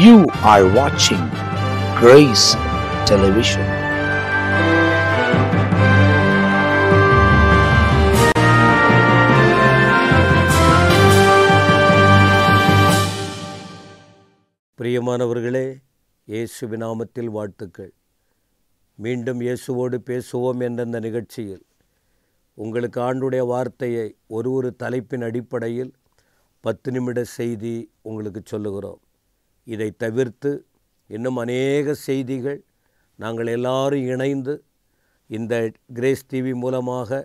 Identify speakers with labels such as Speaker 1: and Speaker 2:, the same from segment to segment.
Speaker 1: You are watching Grace Television.
Speaker 2: பிரியமானவர்களே, இயேசுவின் நாமத்தில் வாழ்த்துக்கள். மீண்டும் இயேசுவோடு பேசுவோம் என்ற இந்த நிகழ்ச்சியில் உங்களுக்கு ஆண்டுடைய வார்த்தையை ஒரு தலைப்பின் அடிப்படையில் 10 நிமிட செய்தி உங்களுக்கு சொல்லுகிறோம். இதை தவிர்த்து இன்னும் அநேக செய்திகள் நாங்கள் எல்லாரும் இணைந்து இந்த கிரேஸ் டிவி மூலமாக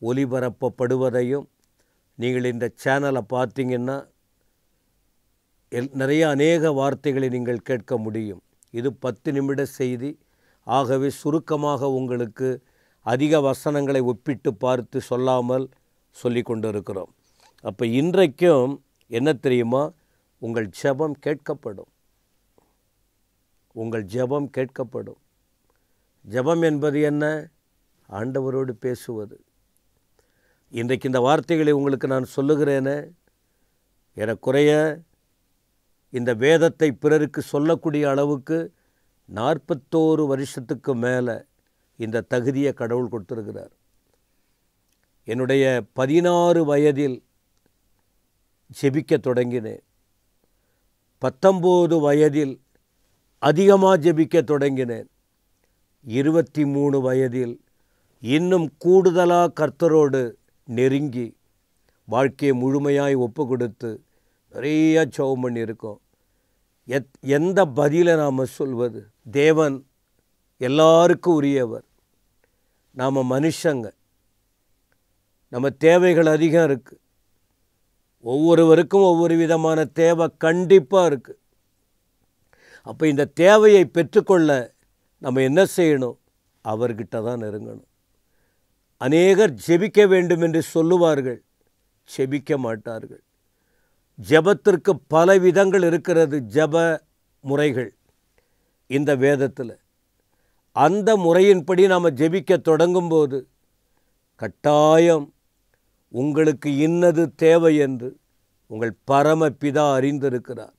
Speaker 2: ஒளிபரப்பப்படுவதையும் நீங்கள் இந்த சேனலை பார்த்தீங்கன்னா நிறைய அநேக வார்த்தைகளை நீங்கள் கேட்க முடியும். இது 10 நிமிட செய்தி. ஆகவே சுருக்கமாக உங்களுக்கு அதிக வசனங்களை ஒப்பிட்டு பார்த்து சொல்லாமல் சொல்லி கொண்டு இருக்கிறோம். அப்போ இன்றைக்கும் என்ன தெரியுமா, உங்கள் ஜெபம் கேட்கப்படும். உங்கள் ஜெபம் கேட்கப்படும். ஜெபம் என்பது என்ன? ஆண்டவரோடு பேசுவது. இன்றைக்கு இந்த வார்த்தைகளை உங்களுக்கு நான் சொல்லுகிறேனே, ஏறக்குறைய இந்த வேதத்தை பிறருக்கு சொல்லக்கூடிய அளவுக்கு 41 வருஷத்துக்கு மேலே இந்த தகுதியை கடவுள் கொடுத்துருக்கிறார். என்னுடைய 16 வயதில் ஜெபிக்க தொடங்கினேன். 19 வயதில் அதிகமாக ஜெபிக்க தொடங்கினேன். 23 வயதில் இன்னும் கூடுதலாக கர்த்தரோடு நெருங்கி வாழ்க்கையை முழுமையாய் ஒப்பு கொடுத்து நிறைய ஜெபம் பண்ணியிருக்கோம். எந்த பதிலை நாம் சொல்வது? தேவன் எல்லாருக்கும் உரியவர். நாம் மனுஷங்க, நம்ம தேவைகள் அதிகம் இருக்குது. ஒவ்வொருவருக்கும் ஒவ்வொரு விதமான தேவை கண்டிப்பாக இருக்குது. அப்போ இந்த தேவையை பெற்றுக்கொள்ள நம்ம என்ன செய்யணும்? அவர்கிட்ட தான் நெருங்கணும். அநேகர் ஜெபிக்க வேண்டும் என்று சொல்லுவார்கள், ஜெபிக்க மாட்டார்கள். ஜெபத்திற்கு பல விதங்கள் இருக்கிறது. ஜெப முறைகள் இந்த வேதத்தில். அந்த முறையின்படி நாம் ஜெபிக்க தொடங்கும்போது கட்டாயம் உங்களுக்கு இன்னது தேவை என்று உங்கள் பரமபிதா அறிந்திருக்கிறார்.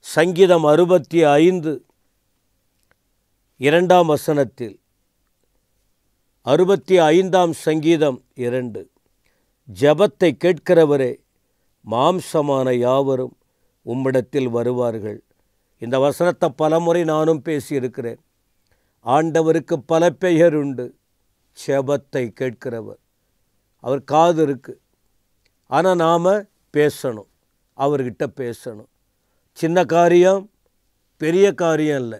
Speaker 2: சங்கீதம் 65 2ஆம் வசனத்தில், 65ஆம் சங்கீதம் 2, ஜெபத்தை கேட்கிறவரே, மாம்சமான யாவரும் உம்மிடத்தில் வருவார்கள். இந்த வசனத்தை பலமுறை நானும் பேசியிருக்கிறேன். ஆண்டவருக்கு பல பெயர் உண்டு. ஜெபத்தை கேட்கிறவர். அவர் காது இருக்குது. ஆனால் நாம் பேசணும், அவர்கிட்ட பேசணும். சின்ன காரியம் பெரிய காரியம் இல்லை.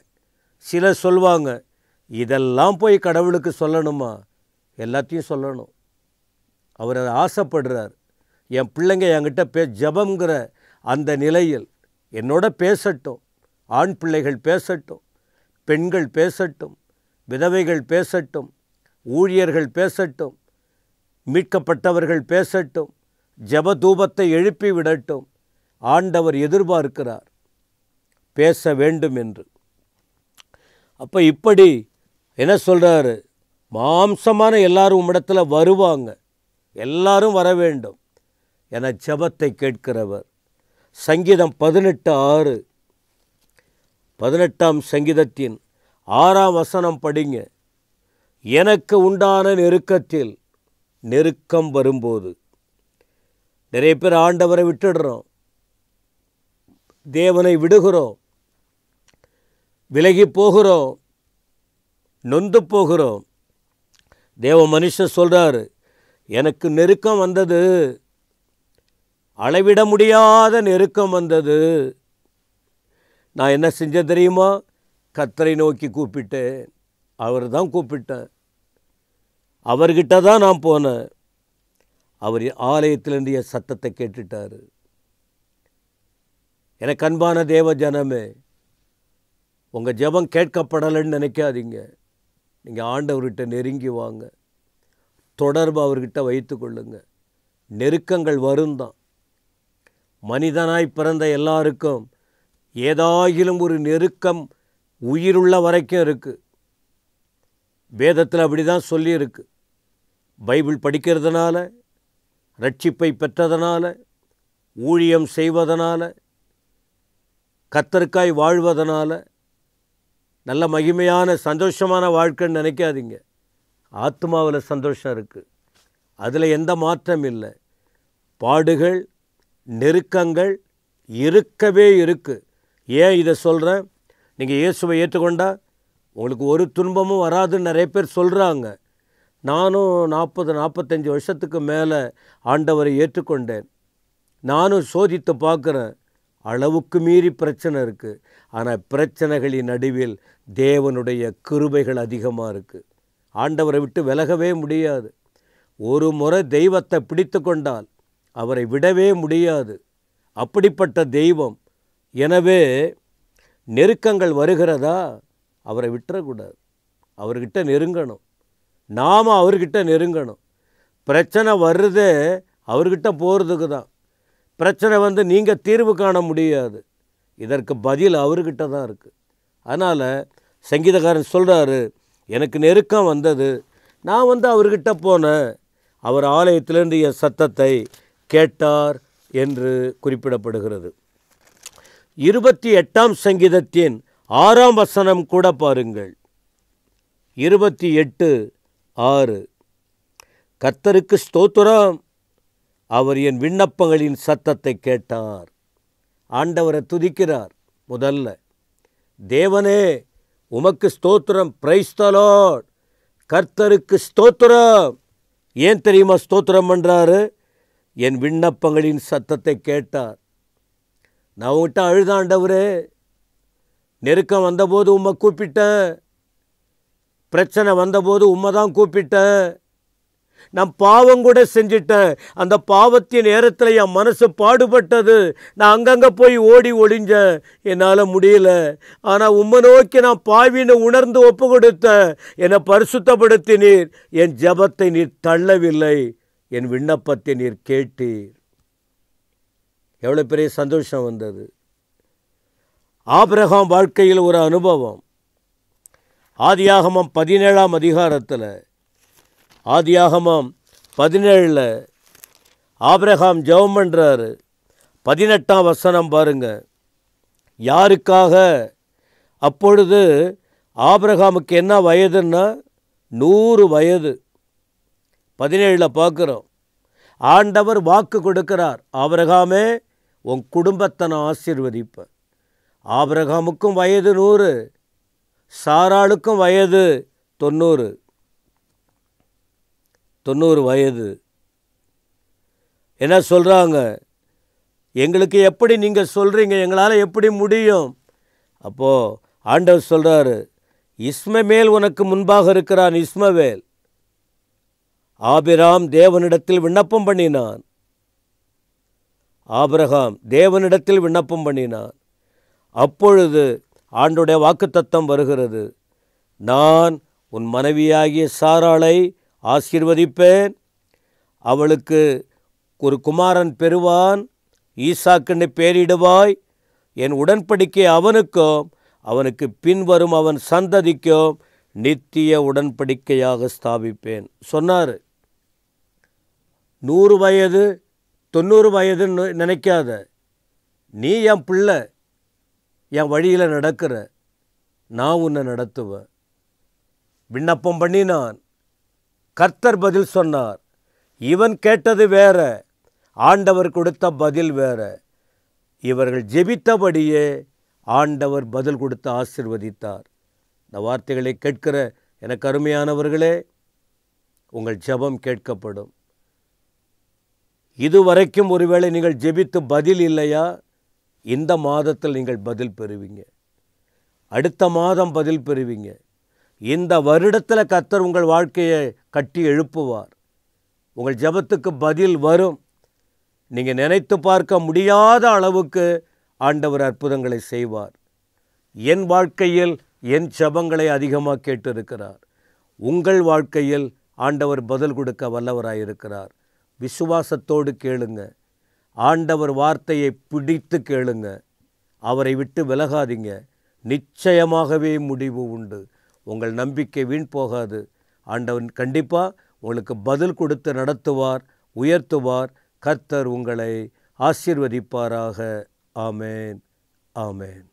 Speaker 2: சிலர் சொல்வாங்க, இதெல்லாம் போய் கடவுளுக்கு சொல்லணுமா? எல்லாத்தையும் சொல்லணும். அவர் அதை ஆசைப்படுறார். என் பிள்ளைங்க என்கிட்ட ஜெபங்கிற அந்த நிலையில் என்னோட பேசட்டும். ஆண் பிள்ளைகள் பேசட்டும், பெண்கள் பேசட்டும், விதவைகள் பேசட்டும், ஊழியர்கள் பேசட்டும், மீட்கப்பட்டவர்கள் பேசட்டும், ஜெப தூபத்தை எழுப்பி விடட்டும். ஆண்டவர் எதிர்பார்க்கிறார் பேச வேண்டும் என்று. அப்போ இப்படி என்ன சொல்கிறாரு? மாம்சமான எல்லாரும் உம்மிடத்தில் வருவாங்க, எல்லாரும் வர வேண்டும் என ஜெபத்தை கேட்கிறவர். சங்கீதம் 18:6, 18ஆம் சங்கீதத்தின் 6ஆம் வசனம் படிங்க. எனக்கு உண்டான நெருக்கத்தில் நெருக்கம் வரும்போது, நிறைய பேர் ஆண்டவரை விட்டுடுறோம், தேவனை விடுகிறோம், விலகி போகிறோம், நொந்து போகிறோம். தேவ மனுஷன் சொல்கிறாரு, எனக்கு நெருக்கம் வந்தது, அளவிட முடியாத நெருக்கம் வந்தது. நான் என்ன செஞ்சேன் தெரியுமா? கர்த்தரை நோக்கி கூப்பிட்டேன். அவர் தான் கூப்பிட்டேன். அவர்கிட்ட தான் நான் போனேன். அவர் ஆலயத்திலிருந்து என் சத்தத்தை கேட்டுட்டார். எனக்கு அன்பான தேவ ஜனமே, உங்கள் ஜெபம் கேட்கப்படலைன்னு நினைக்காதீங்க. நீங்கள் ஆண்டவர்கிட்ட நெருங்கி வாங்க, தொடர்பு அவர்கிட்ட வைத்து கொள்ளுங்க. நெருக்கங்கள் வரும் தான். மனிதனாய் பிறந்த எல்லாருக்கும் ஏதாயிலும் ஒரு நெருக்கம் உயிருள்ள வரைக்கும் இருக்குது. வேதத்தில் அப்படி தான் சொல்லியிருக்கு. பைபிள் படிக்கிறதுனால, ரட்சிப்பை பெற்றதனால, ஊழியம் செய்வதனால, கர்த்தருக்காய் வாழ்வதனால நல்ல மகிமையான சந்தோஷமான வாழ்க்கைன்னு நினைக்காதீங்க. ஆத்மாவில் சந்தோஷம் இருக்குது, அதில் எந்த மாற்றம் இல்லை. பாடுகள் நெருக்கங்கள் இருக்கவே இருக்குது. ஏன் இதை சொல்கிறேன்? நீங்கள் இயேசுவை ஏற்றுக்கொண்டா உங்களுக்கு ஒரு துன்பமும் வராதுன்னு நிறைய பேர் சொல்கிறாங்க. நானும் 40-45 வருஷத்துக்கு மேலே ஆண்டவரை ஏற்றுக்கொண்டேன். நானும் சோதித்து பார்க்குறேன். அளவுக்கு மீறி பிரச்சனை இருக்குது. ஆனால் பிரச்சனைகளின் நடுவில் தேவனுடைய கிருபைகள் அதிகமாக இருக்குது. ஆண்டவரை விட்டு விலகவே முடியாது. ஒரு முறை தெய்வத்தை பிடித்து கொண்டால் அவரை விடவே முடியாது. அப்படிப்பட்ட தெய்வம். எனவே நெருக்கங்கள் வருகிறதா, அவரை விட்டுறக்கூடாது. அவர்கிட்ட நெருங்கணும். நாம் அவர்கிட்ட நெருங்கணும். பிரச்சனை வர்றதே அவர்கிட்ட போகிறதுக்கு தான். பிரச்சனை வந்து நீங்கள் தீர்வு காண முடியாது. இதற்கு பதில் அவர்கிட்ட தான் இருக்குது. அதனால் சங்கீதக்காரன் சொல்கிறாரு, எனக்கு நெருக்கம் வந்தது, நான் அவர்கிட்ட போனேன், அவர் ஆலயத்திலிருந்து என் சத்தத்தை கேட்டார் என்று குறிப்பிடப்படுகிறது. 28ஆம் சங்கீதத்தின் 6ஆம் வசனம் கூட பாருங்கள். 28:6 கர்த்தருக்கு ஸ்தோத்திரம், அவர் என் விண்ணப்பங்களின் சத்தத்தை கேட்டார். ஆண்டவரை துதிக்கிறார். முதல்ல தேவனே உமக்கு ஸ்தோத்திரம், பிரைஸ் தி லார்ட், கர்த்தருக்கு ஸ்தோத்திரம். ஏன் தெரியுமா ஸ்தோத்திரம் பண்ணுறாரு? என் விண்ணப்பங்களின் சத்தத்தை கேட்டார். நான் உங்கள்கிட்ட அழுத ஆண்டவரே, நெருக்கம் வந்தபோது உம்மை கூப்பிட்டேன், பிரச்சனை வந்தபோது உம்மை தான் கூப்பிட்டேன், நான் பாவம் கூட செஞ்சிட்டேன், அந்த பாவத்தின் நேரத்தில் என் மனசு பாடுபட்டது, நான் அங்கங்கே போய் ஓடி ஒளிஞ்சேன், என்னால் முடியல. ஆனால் உம்மை நோக்கி நான் பாவின்னு உணர்ந்து ஒப்பு கொடுத்தேன், என்னை பரிசுத்தப்படுத்தினீர், என் ஜெபத்தை நீர் தள்ளவில்லை, என் விண்ணப்பத்தை நீர் கேட்டீர். எவ்வளோ பெரிய சந்தோஷம் வந்தது. ஆபிரகாம் வாழ்க்கையில் ஒரு அனுபவம். ஆதியாகமம் 17ஆம் அதிகாரத்தில், ஆதியாகமம் 17 ஆபிரகாம் ஜெபம் பண்ணுறாரு. 18ஆம் வசனம் பாருங்க. யாருக்காக? அப்பொழுது ஆபிரகாமுக்கு என்ன வயதுன்னா 100 வயது. 17 பார்க்குறோம். ஆண்டவர் வாக்கு கொடுக்கிறார், ஆபிரகாமே உன் குடும்பத்தை நான் ஆசீர்வதிப்பேன். ஆபிரகாமுக்கும் வயது 100, சாராளுக்கும் வயது 90 வயது. என்ன சொல்கிறாங்க? எங்களுக்கு எப்படி நீங்கள் சொல்கிறீங்க, எங்களால் எப்படி முடியும்? அப்போது ஆண்டவர் சொல்கிறாரு, இஸ்மவேல் உனக்கு முன்பாக இருக்கிறான். இஸ்மவேல். ஆபிராம் தேவனிடத்தில் விண்ணப்பம் பண்ணினான். ஆபிரகாம் தேவனிடத்தில் விண்ணப்பம் பண்ணினான். அப்பொழுது ஆண்டவருடைய வாக்குத்தத்தம் வருகிறது, நான் உன் மனைவியாகிய சாராளை ஆசீர்வதிப்பேன், அவளுக்கு ஒரு குமாரன் பெறுவான், ஈசாக்குன்னு பெயரிடுவாய், என் உடன்படிக்கை அவனுக்கும் அவனுக்கு பின்வரும் அவன் சந்ததிக்கும் நித்திய உடன்படிக்கையாக ஸ்தாபிப்பேன் சொன்னார். 100 வயது 90 வயதுன்னு நினைக்காத. நீ என் பிள்ளை, என் வழியில் நடக்கிற, நான் உன்னை நடத்துவேன். விண்ணப்பம் பண்ணினான். கர்த்தர் பதில் சொன்னார். இவன் கேட்டது வேற, ஆண்டவர் கொடுத்த பதில் வேற. இவர்கள் ஜெபித்தபடியே ஆண்டவர் பதில் கொடுத்து ஆசீர்வதித்தார். இந்த வார்த்தைகளை கேட்கிற எனக்கு அருமையானவர்களே, உங்கள் ஜெபம் கேட்கப்படும். இதுவரைக்கும் ஒருவேளை நீங்கள் ஜெபித்து பதில் இல்லையா? இந்த மாதத்தில் நீங்கள் பதில் பெறுவீங்க. அடுத்த மாதம் பதில் பெறுவீங்க. இந்த வருடத்தில் கர்த்தர் உங்கள் வாழ்க்கையை கட்டி எழுப்புவார். உங்கள் ஜெபத்துக்கு பதில் வரும். நீங்கள் நினைத்து பார்க்க முடியாத அளவுக்கு ஆண்டவர் அற்புதங்களை செய்வார். என் வாழ்க்கையில் என் ஜெபங்களை அதிகமாக கேட்டிருக்கிறார். உங்கள் வாழ்க்கையில் ஆண்டவர் பதில் கொடுக்க வல்லவராயிருக்கிறார். விசுவாசத்தோடு கேளுங்க. ஆண்டவர் வார்த்தையை பிடித்து கேளுங்க. அவரை விட்டு விலகாதீங்க. நிச்சயமாகவே முடிவு உண்டு. உங்கள் நம்பிக்கை வீண் போகாது. ஆண்டவர் கண்டிப்பாக உங்களுக்கு பதில் கொடுத்து நடத்துவார், உயர்த்துவார். கர்த்தர் உங்களை ஆசீர்வதிப்பாராக. ஆமேன், ஆமென்.